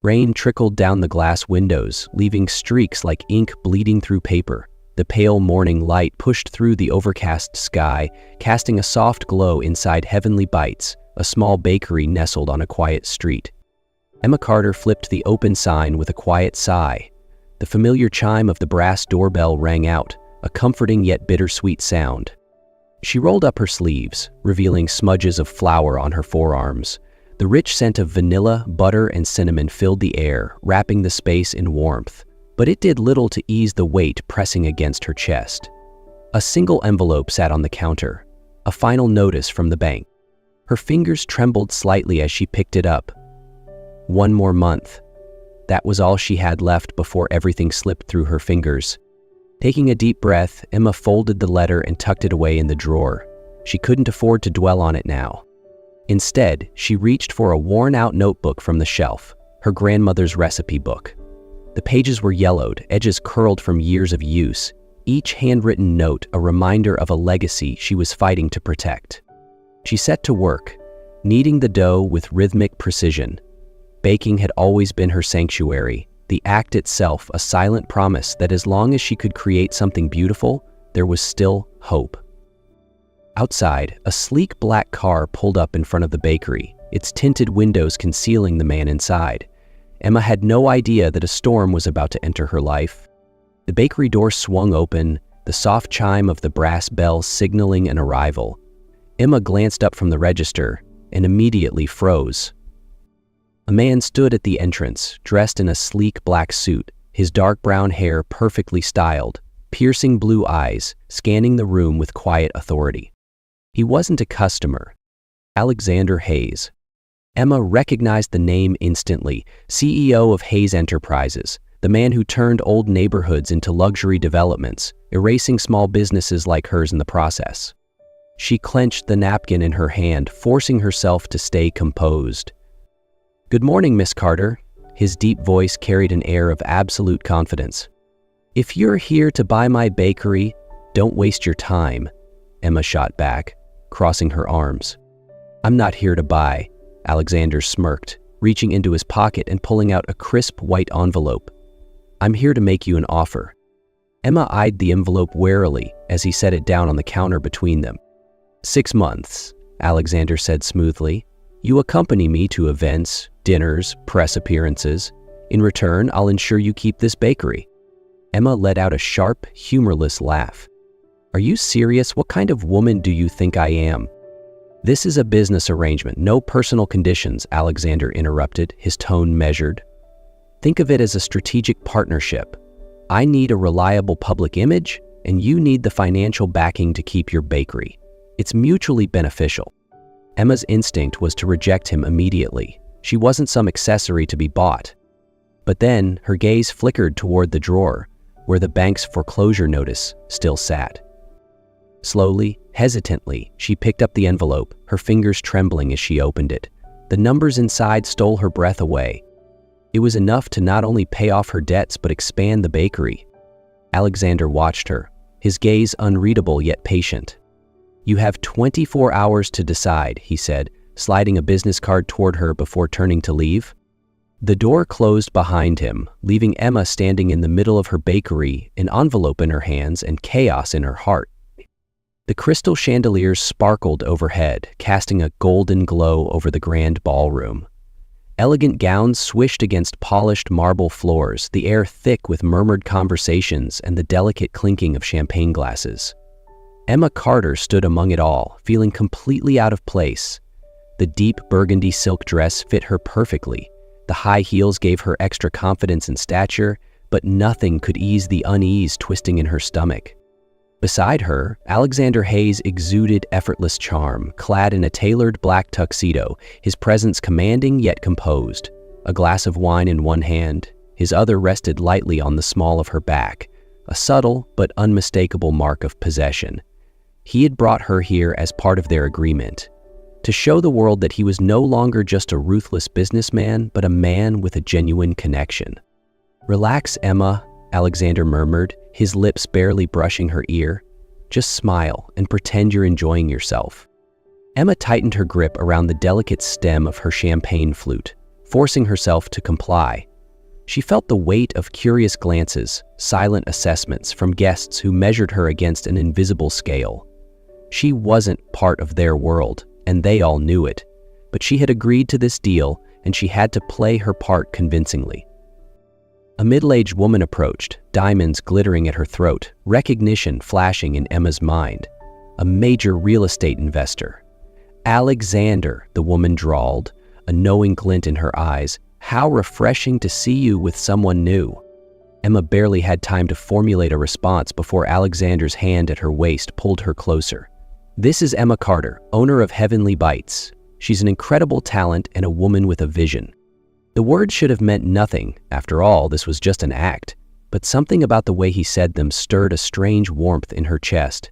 Rain trickled down the glass windows, leaving streaks like ink bleeding through paper. The pale morning light pushed through the overcast sky, casting a soft glow inside Heavenly Bites, a small bakery nestled on a quiet street. Emma Carter flipped the open sign with a quiet sigh. The familiar chime of the brass doorbell rang out, a comforting yet bittersweet sound. She rolled up her sleeves, revealing smudges of flour on her forearms. The rich scent of vanilla, butter, and cinnamon filled the air, wrapping the space in warmth. But it did little to ease the weight pressing against her chest. A single envelope sat on the counter, a final notice from the bank. Her fingers trembled slightly as she picked it up. 1 more month. That was all she had left before everything slipped through her fingers. Taking a deep breath, Emma folded the letter and tucked it away in the drawer. She couldn't afford to dwell on it now. Instead, she reached for a worn-out notebook from the shelf, her grandmother's recipe book. The pages were yellowed, edges curled from years of use, each handwritten note a reminder of a legacy she was fighting to protect. She set to work, kneading the dough with rhythmic precision. Baking had always been her sanctuary, the act itself a silent promise that as long as she could create something beautiful, there was still hope. Outside, a sleek black car pulled up in front of the bakery, its tinted windows concealing the man inside. Emma had no idea that a storm was about to enter her life. The bakery door swung open, the soft chime of the brass bell signaling an arrival. Emma glanced up from the register and immediately froze. A man stood at the entrance, dressed in a sleek black suit, his dark brown hair perfectly styled, piercing blue eyes, scanning the room with quiet authority. He wasn't a customer. Alexander Hayes. Emma recognized the name instantly, CEO of Hayes Enterprises, the man who turned old neighborhoods into luxury developments, erasing small businesses like hers in the process. She clenched the napkin in her hand, forcing herself to stay composed. "Good morning, Miss Carter." His deep voice carried an air of absolute confidence. "If you're here to buy my bakery, don't waste your time," Emma shot back, crossing her arms. "I'm not here to buy," Alexander smirked, reaching into his pocket and pulling out a crisp white envelope. "I'm here to make you an offer." Emma eyed the envelope warily as he set it down on the counter between them. 6 months, Alexander said smoothly. "You accompany me to events, dinners, press appearances. In return, I'll ensure you keep this bakery." Emma let out a sharp, humorless laugh. "Are you serious? What kind of woman do you think I am?" "This is a business arrangement, no personal conditions," Alexander interrupted, his tone measured. "Think of it as a strategic partnership. I need a reliable public image, and you need the financial backing to keep your bakery. It's mutually beneficial." Emma's instinct was to reject him immediately. She wasn't some accessory to be bought. But then her gaze flickered toward the drawer, where the bank's foreclosure notice still sat. Slowly, hesitantly, she picked up the envelope, her fingers trembling as she opened it. The numbers inside stole her breath away. It was enough to not only pay off her debts but expand the bakery. Alexander watched her, his gaze unreadable yet patient. "You have 24 hours to decide," he said, sliding a business card toward her before turning to leave. The door closed behind him, leaving Emma standing in the middle of her bakery, an envelope in her hands and chaos in her heart. The crystal chandeliers sparkled overhead, casting a golden glow over the grand ballroom. Elegant gowns swished against polished marble floors, the air thick with murmured conversations and the delicate clinking of champagne glasses. Emma Carter stood among it all, feeling completely out of place. The deep burgundy silk dress fit her perfectly. The high heels gave her extra confidence and stature, but nothing could ease the unease twisting in her stomach. Beside her, Alexander Hayes exuded effortless charm, clad in a tailored black tuxedo, his presence commanding yet composed. A glass of wine in one hand, his other rested lightly on the small of her back, a subtle but unmistakable mark of possession. He had brought her here as part of their agreement, to show the world that he was no longer just a ruthless businessman, but a man with a genuine connection. "Relax, Emma," Alexander murmured, his lips barely brushing her ear. "Just smile and pretend you're enjoying yourself." Emma tightened her grip around the delicate stem of her champagne flute. forcing herself to comply. She felt the weight of curious glances, silent assessments from guests who measured her against an invisible scale. She wasn't part of their world, and they all knew it, but she had agreed to this deal, and she had to play her part convincingly. A middle-aged woman approached, diamonds glittering at her throat, recognition flashing in Emma's mind. A major real estate investor. "Alexander," the woman drawled, a knowing glint in her eyes. "How refreshing to see you with someone new." Emma barely had time to formulate a response before Alexander's hand at her waist pulled her closer. "This is Emma Carter, owner of Heavenly Bites. She's an incredible talent and a woman with a vision." The words should have meant nothing. After all, this was just an act. But something about the way he said them stirred a strange warmth in her chest.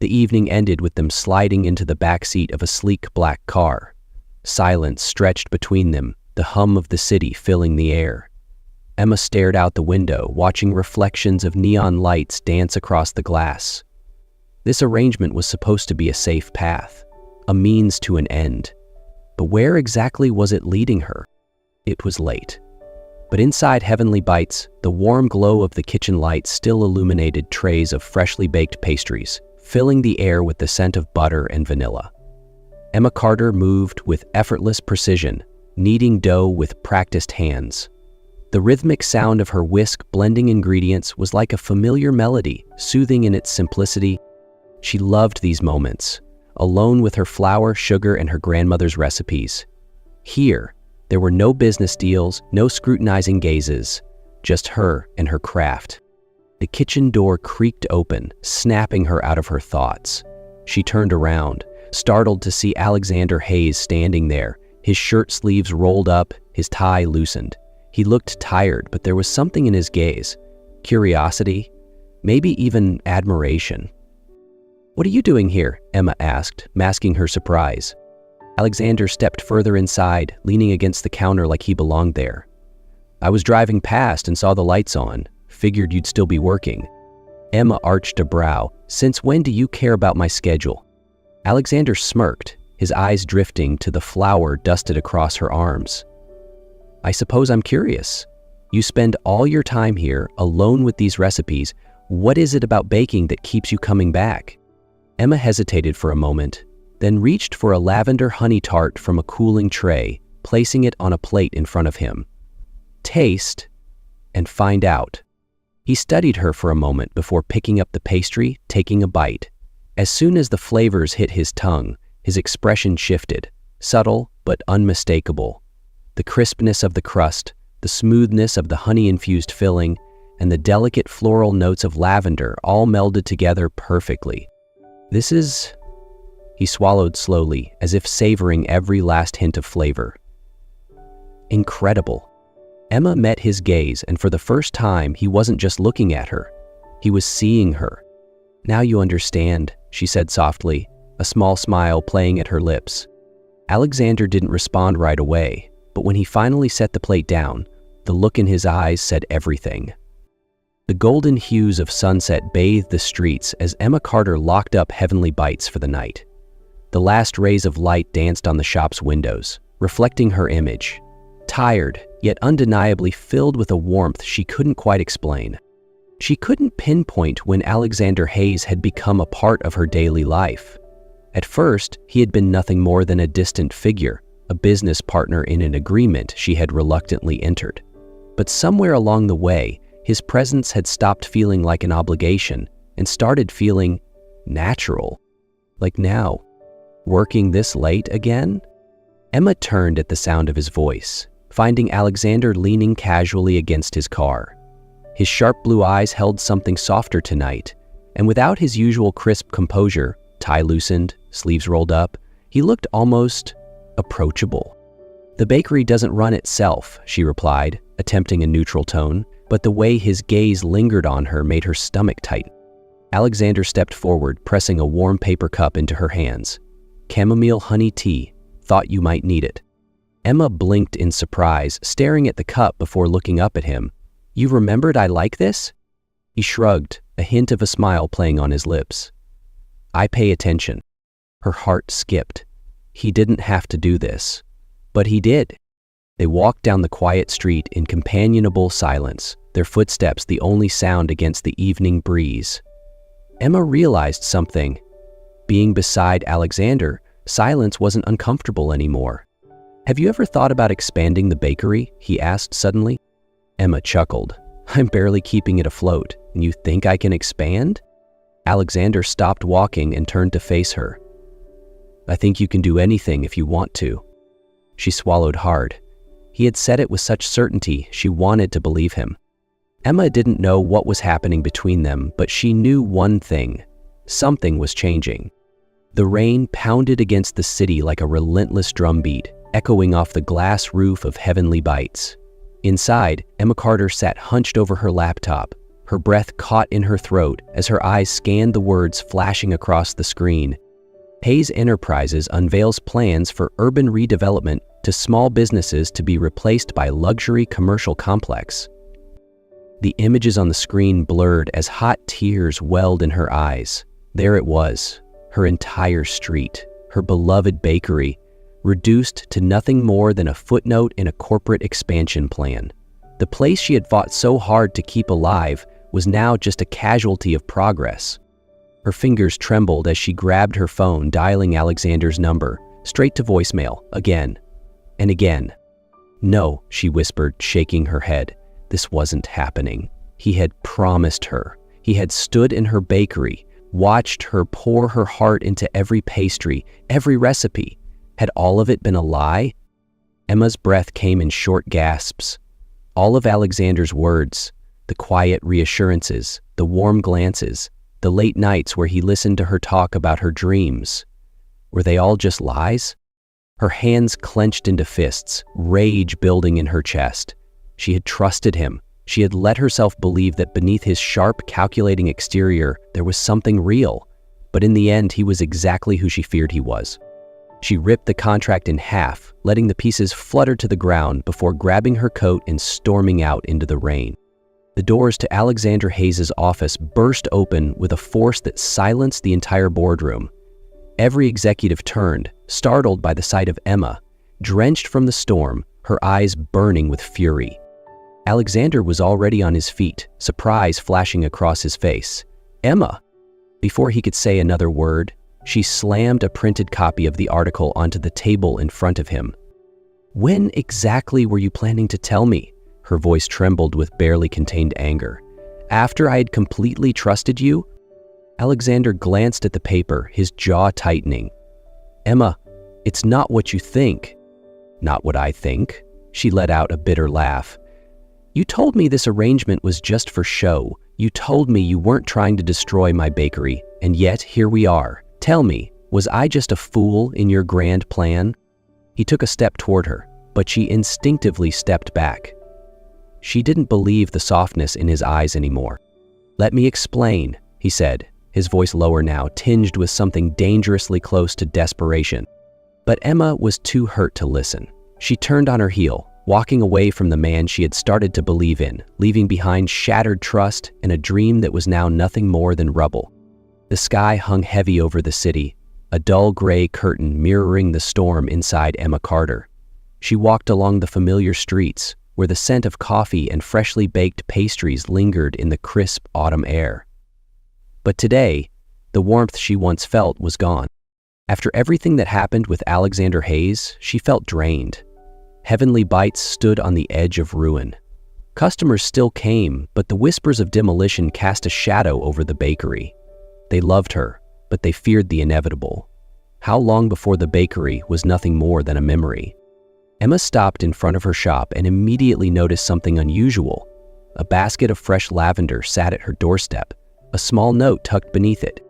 The evening ended with them sliding into the back seat of a sleek black car. Silence stretched between them, the hum of the city filling the air. Emma stared out the window, watching reflections of neon lights dance across the glass. This arrangement was supposed to be a safe path, a means to an end. But where exactly was it leading her? It was late. But inside Heavenly Bites, the warm glow of the kitchen lights still illuminated trays of freshly baked pastries, filling the air with the scent of butter and vanilla. Emma Carter moved with effortless precision, kneading dough with practiced hands. The rhythmic sound of her whisk blending ingredients was like a familiar melody, soothing in its simplicity. She loved these moments, alone with her flour, sugar, and her grandmother's recipes. Here, there were no business deals, no scrutinizing gazes, just her and her craft. The kitchen door creaked open, snapping her out of her thoughts. She turned around, startled to see Alexander Hayes standing there, his shirt sleeves rolled up, his tie loosened. He looked tired, but there was something in his gaze. Curiosity, maybe even admiration. "What are you doing here?" Emma asked, masking her surprise. Alexander stepped further inside, leaning against the counter like he belonged there. "I was driving past and saw the lights on. Figured you'd still be working." Emma arched a brow. "Since when do you care about my schedule?" Alexander smirked, his eyes drifting to the flour dusted across her arms. "I suppose I'm curious. You spend all your time here, alone with these recipes. What is it about baking that keeps you coming back?" Emma hesitated for a moment, then reached for a lavender honey tart from a cooling tray, placing it on a plate in front of him. "Taste and find out." He studied her for a moment before picking up the pastry, taking a bite. As soon as the flavors hit his tongue, his expression shifted, subtle but unmistakable. The crispness of the crust, the smoothness of the honey-infused filling, and the delicate floral notes of lavender all melded together perfectly. "This is..." He swallowed slowly, as if savoring every last hint of flavor. "Incredible." Emma met his gaze, and for the first time, he wasn't just looking at her. He was seeing her. "Now you understand," she said softly, a small smile playing at her lips. Alexander didn't respond right away, but when he finally set the plate down, the look in his eyes said everything. The golden hues of sunset bathed the streets as Emma Carter locked up Heavenly Bites for the night. The last rays of light danced on the shop's windows, reflecting her image. Tired, yet undeniably filled with a warmth she couldn't quite explain. She couldn't pinpoint when Alexander Hayes had become a part of her daily life. At first, he had been nothing more than a distant figure, a business partner in an agreement she had reluctantly entered. But somewhere along the way, his presence had stopped feeling like an obligation and started feeling natural. Like now, working this late again? Emma turned at the sound of his voice, finding Alexander leaning casually against his car. His sharp blue eyes held something softer tonight, and without his usual crisp composure, tie loosened, sleeves rolled up, he looked almost approachable. "The bakery doesn't run itself," she replied, attempting a neutral tone, but the way his gaze lingered on her made her stomach tighten. Alexander stepped forward, pressing a warm paper cup into her hands. "Chamomile honey tea. Thought you might need it." Emma blinked in surprise, staring at the cup before looking up at him. "You remembered I like this?" He shrugged, a hint of a smile playing on his lips. "I pay attention." Her heart skipped. He didn't have to do this. But he did. They walked down the quiet street in companionable silence, their footsteps the only sound against the evening breeze. Emma realized something. Being beside Alexander, silence wasn't uncomfortable anymore. "Have you ever thought about expanding the bakery?" he asked suddenly. Emma chuckled. "I'm barely keeping it afloat, and you think I can expand?" Alexander stopped walking and turned to face her. "I think you can do anything if you want to." She swallowed hard. He had said it with such certainty she wanted to believe him. Emma didn't know what was happening between them, but she knew one thing. Something was changing. The rain pounded against the city like a relentless drumbeat, echoing off the glass roof of Heavenly Bites. Inside, Emma Carter sat hunched over her laptop, her breath caught in her throat as her eyes scanned the words flashing across the screen. Hayes Enterprises unveils plans for urban redevelopment to small businesses to be replaced by luxury commercial complex. The images on the screen blurred as hot tears welled in her eyes. There it was, her entire street, her beloved bakery, reduced to nothing more than a footnote in a corporate expansion plan. The place she had fought so hard to keep alive was now just a casualty of progress. Her fingers trembled as she grabbed her phone, dialing Alexander's number, straight to voicemail, again and again. "No," she whispered, shaking her head. This wasn't happening. He had promised her. He had stood in her bakery, watched her pour her heart into every pastry, every recipe. Had all of it been a lie? Emma's breath came in short gasps. All of Alexander's words, the quiet reassurances, the warm glances, the late nights where he listened to her talk about her dreams. Were they all just lies? Her hands clenched into fists, rage building in her chest. She had trusted him. She had let herself believe that beneath his sharp, calculating exterior, there was something real. But in the end, he was exactly who she feared he was. She ripped the contract in half, letting the pieces flutter to the ground before grabbing her coat and storming out into the rain. The doors to Alexander Hayes' office burst open with a force that silenced the entire boardroom. Every executive turned, startled by the sight of Emma, drenched from the storm, her eyes burning with fury. Alexander was already on his feet, surprise flashing across his face. "Emma!" Before he could say another word, she slammed a printed copy of the article onto the table in front of him. "When exactly were you planning to tell me?" Her voice trembled with barely contained anger. "After I had completely trusted you?" Alexander glanced at the paper, his jaw tightening. "Emma, it's not what you think." "Not what I think?" She let out a bitter laugh. "You told me this arrangement was just for show. You told me you weren't trying to destroy my bakery, and yet here we are. Tell me, was I just a fool in your grand plan?" He took a step toward her, but she instinctively stepped back. She didn't believe the softness in his eyes anymore. "Let me explain," he said, his voice lower now, tinged with something dangerously close to desperation. But Emma was too hurt to listen. She turned on her heel, walking away from the man she had started to believe in, leaving behind shattered trust and a dream that was now nothing more than rubble. The sky hung heavy over the city, a dull gray curtain mirroring the storm inside Emma Carter. She walked along the familiar streets, where the scent of coffee and freshly baked pastries lingered in the crisp autumn air. But today, the warmth she once felt was gone. After everything that happened with Alexander Hayes, she felt drained. Heavenly Bites stood on the edge of ruin. Customers still came, but the whispers of demolition cast a shadow over the bakery. They loved her, but they feared the inevitable. How long before the bakery was nothing more than a memory? Emma stopped in front of her shop and immediately noticed something unusual. A basket of fresh lavender sat at her doorstep, a small note tucked beneath it.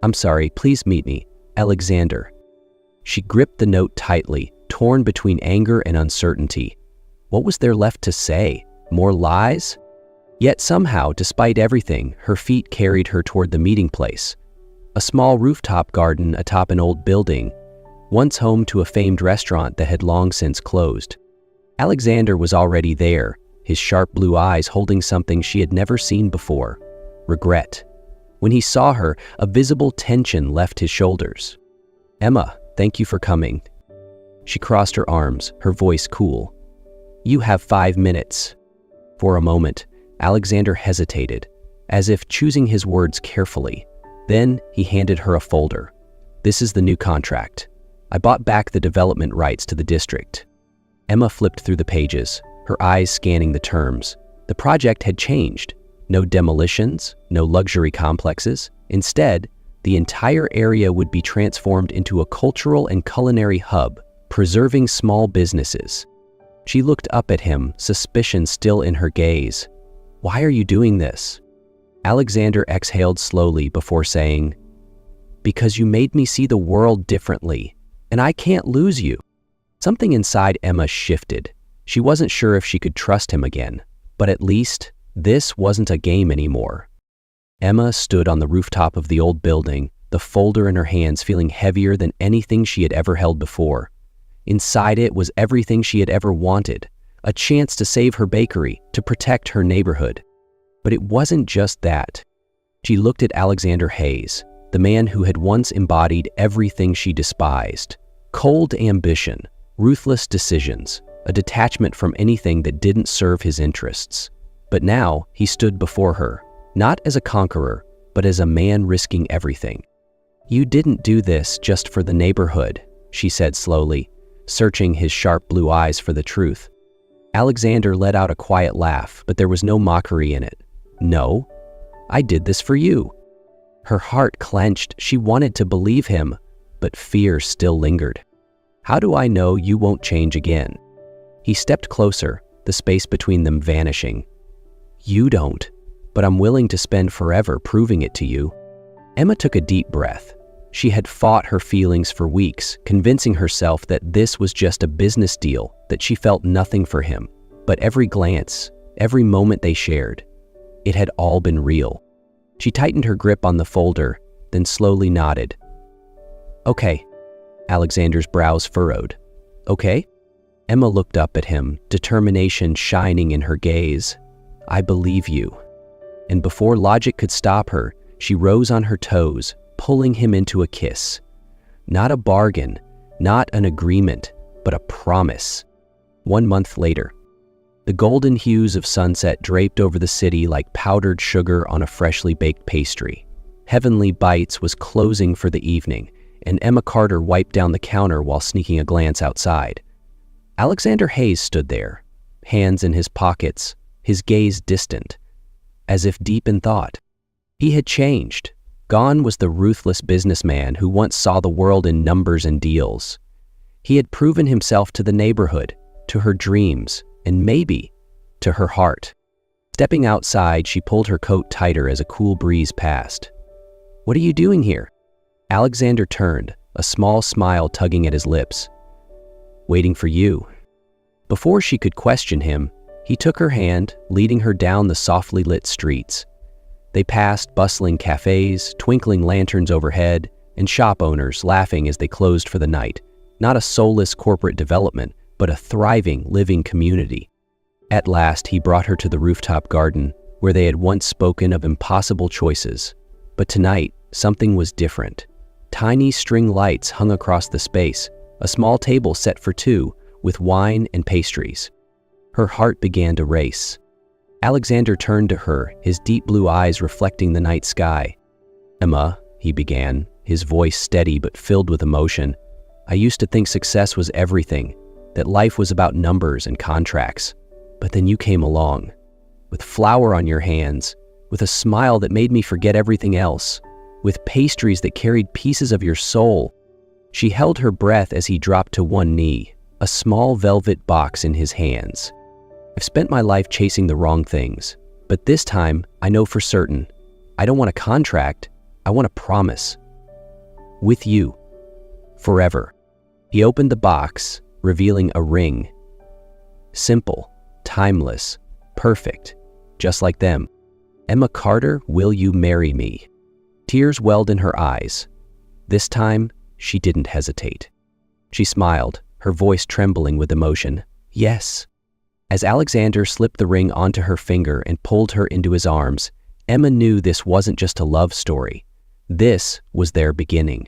"I'm sorry, please meet me, Alexander." She gripped the note tightly, torn between anger and uncertainty. What was there left to say? More lies? Yet somehow, despite everything, her feet carried her toward the meeting place. A small rooftop garden atop an old building, once home to a famed restaurant that had long since closed. Alexander was already there, his sharp blue eyes holding something she had never seen before: regret. When he saw her, a visible tension left his shoulders. "Emma, thank you for coming." She crossed her arms, her voice cool. "You have 5 minutes." For a moment, Alexander hesitated, as if choosing his words carefully. Then he handed her a folder. "This is the new contract. I bought back the development rights to the district." Emma flipped through the pages, her eyes scanning the terms. The project had changed. No demolitions, no luxury complexes. Instead, the entire area would be transformed into a cultural and culinary hub, preserving small businesses. She looked up at him, suspicion still in her gaze. "Why are you doing this?" Alexander exhaled slowly before saying, "Because you made me see the world differently, and I can't lose you." Something inside Emma shifted. She wasn't sure if she could trust him again, but at least this wasn't a game anymore. Emma stood on the rooftop of the old building, the folder in her hands feeling heavier than anything she had ever held before. Inside it was everything she had ever wanted, a chance to save her bakery, to protect her neighborhood. But it wasn't just that. She looked at Alexander Hayes, the man who had once embodied everything she despised. Cold ambition, ruthless decisions, a detachment from anything that didn't serve his interests. But now he stood before her, not as a conqueror, but as a man risking everything. "You didn't do this just for the neighborhood," she said slowly, searching his sharp blue eyes for the truth. Alexander let out a quiet laugh, but there was no mockery in it. "No, I did this for you." Her heart clenched. She wanted to believe him, but fear still lingered. "How do I know you won't change again?" He stepped closer, the space between them vanishing. "You don't, but I'm willing to spend forever proving it to you." Emma took a deep breath. She had fought her feelings for weeks, convincing herself that this was just a business deal, that she felt nothing for him. But every glance, every moment they shared, it had all been real. She tightened her grip on the folder, then slowly nodded. "Okay." Alexander's brows furrowed. "Okay?" Emma looked up at him, determination shining in her gaze. "I believe you." And before logic could stop her, she rose on her toes, pulling him into a kiss. Not a bargain, not an agreement, but a promise. 1 month later, the golden hues of sunset draped over the city like powdered sugar on a freshly baked pastry. Heavenly Bites was closing for the evening, and Emma Carter wiped down the counter while sneaking a glance outside. Alexander Hayes stood there, hands in his pockets, his gaze distant, as if deep in thought. He had changed. Gone was the ruthless businessman who once saw the world in numbers and deals. He had proven himself to the neighborhood, to her dreams, and maybe to her heart. Stepping outside, she pulled her coat tighter as a cool breeze passed. "What are you doing here?" Alexander turned, a small smile tugging at his lips. "Waiting for you." Before she could question him, he took her hand, leading her down the softly lit streets. They passed bustling cafes, twinkling lanterns overhead, and shop owners laughing as they closed for the night. Not a soulless corporate development, but a thriving, living community. At last, he brought her to the rooftop garden, where they had once spoken of impossible choices. But tonight, something was different. Tiny string lights hung across the space, a small table set for two, with wine and pastries. Her heart began to race. Alexander turned to her, his deep blue eyes reflecting the night sky. "Emma," he began, his voice steady but filled with emotion, "I used to think success was everything, that life was about numbers and contracts. But then you came along, with flour on your hands, with a smile that made me forget everything else, with pastries that carried pieces of your soul." She held her breath as he dropped to one knee, a small velvet box in his hands. "I've spent my life chasing the wrong things, but this time I know for certain. I don't want a contract, I want a promise. With you. Forever." He opened the box, revealing a ring. Simple, timeless, perfect, just like them. "Emma Carter, will you marry me?" Tears welled in her eyes. This time, she didn't hesitate. She smiled, her voice trembling with emotion. "Yes." As Alexander slipped the ring onto her finger and pulled her into his arms, Emma knew this wasn't just a love story. This was their beginning.